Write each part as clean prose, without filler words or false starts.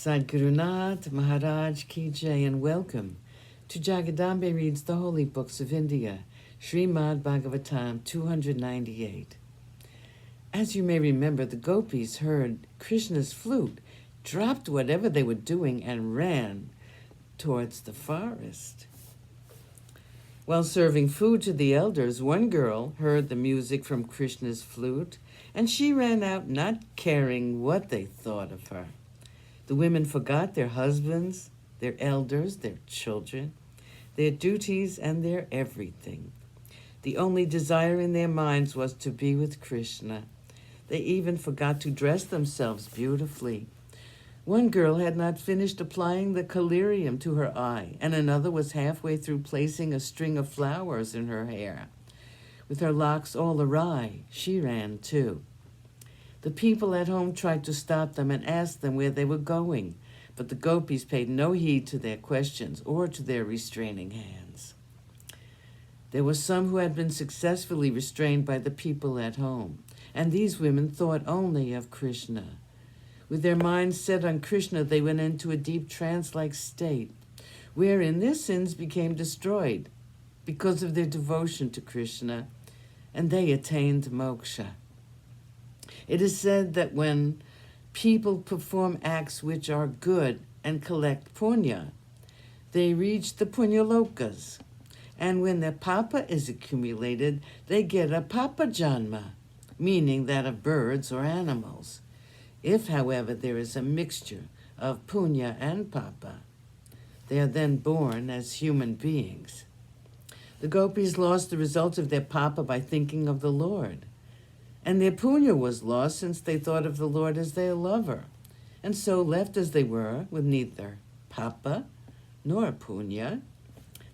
Sadgurunath Maharaj Ki Jai, and welcome to Jagadambe Reads the Holy Books of India, ShrimadBhagavatam298. As you may remember, the gopis heard Krishna's flute, dropped whatever they were doing, and ran towards the forest. While serving food to the elders, one girl heard the music from Krishna's flute, and she ran out, not caring what they thought of her. The women forgot their husbands, their elders, their children, their duties, and their everything. The only desire in their minds was to be with Krishna. They even forgot to dress themselves beautifully. One girl had not finished applying the collyrium to her eye, and another was halfway through placing a string of flowers in her hair. With her locks all awry, she ran too. The people at home tried to stop them and asked them where they were going, but the gopis paid no heed to their questions or to their restraining hands. There were some who had been successfully restrained by the people at home, and these women thought only of Krishna. With their minds set on Krishna, they went into a deep trance-like state, wherein their sins became destroyed because of their devotion to Krishna, and they attained moksha. It is said that when people perform acts which are good and collect punya, they reach the punyalokas, and when their papa is accumulated, they get a papa janma, meaning that of birds or animals. If, however, there is a mixture of punya and papa, they are then born as human beings. The gopis lost the result of their papa by thinking of the Lord, and their punya was lost since they thought of the Lord as their lover, and so left as they were with neither papa nor punya,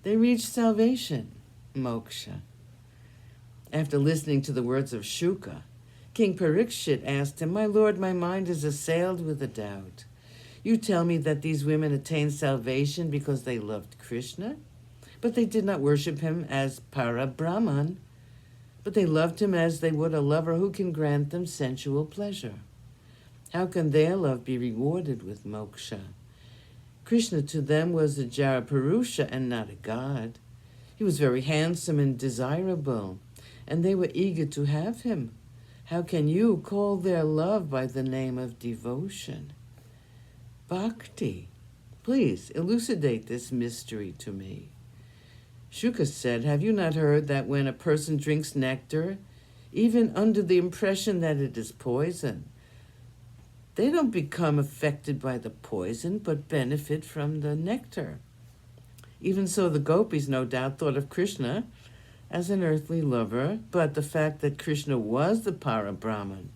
they reached salvation, moksha. After listening to the words of Shuka, King Parikshit asked him, "My lord, my mind is assailed with a doubt. You tell me that these women attained salvation because they loved Krishna, but they did not worship him as Parabrahman, but they loved him as they would a lover who can grant them sensual pleasure. How can their love be rewarded with moksha? Krishna to them was a Jarapurusha and not a god. He was very handsome and desirable, and they were eager to have him. How can you call their love by the name of devotion? Bhakti, please elucidate this mystery to me." Shuka said, "Have you not heard that when a person drinks nectar, even under the impression that it is poison, they don't become affected by the poison, but benefit from the nectar? Even so, the gopis no doubt thought of Krishna as an earthly lover, but the fact that Krishna was the Parabrahman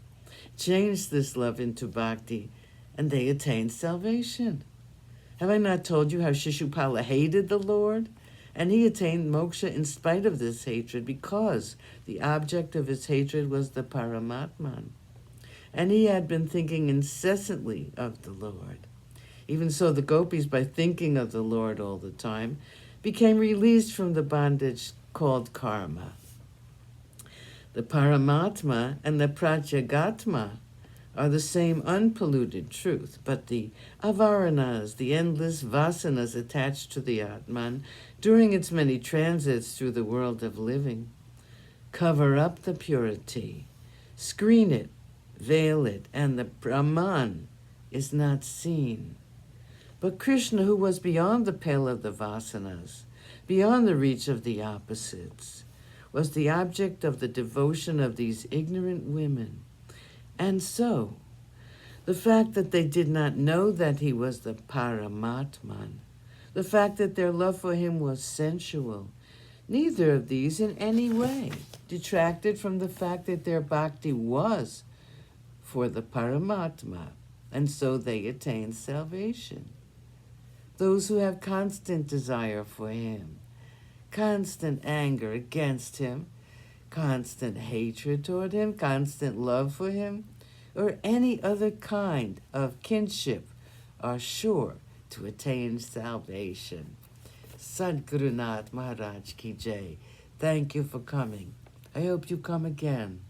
changed this love into bhakti, and they attained salvation. Have I not told you how Shishupala hated the Lord? And he attained moksha in spite of this hatred, because the object of his hatred was the Paramatman. And he had been thinking incessantly of the Lord. Even so, the gopis, by thinking of the Lord all the time, became released from the bondage called karma. The Paramatma and the Pratyagatma are the same unpolluted truth, but the avaranas, the endless vasanas attached to the Atman during its many transits through the world of living, cover up the purity, screen it, veil it, and the Brahman is not seen. But Krishna, who was beyond the pale of the vasanas, beyond the reach of the opposites, was the object of the devotion of these ignorant women. And so, the fact that they did not know that he was the Paramatman, the fact that their love for him was sensual, neither of these in any way detracted from the fact that their bhakti was for the Paramatma, and so they attained salvation. Those who have constant desire for him, constant anger against him, constant hatred toward him, constant love for him, or any other kind of kinship are sure to attain salvation. Sadgurunath Maharaj Ki Jai. Thank you for coming. I hope you come again.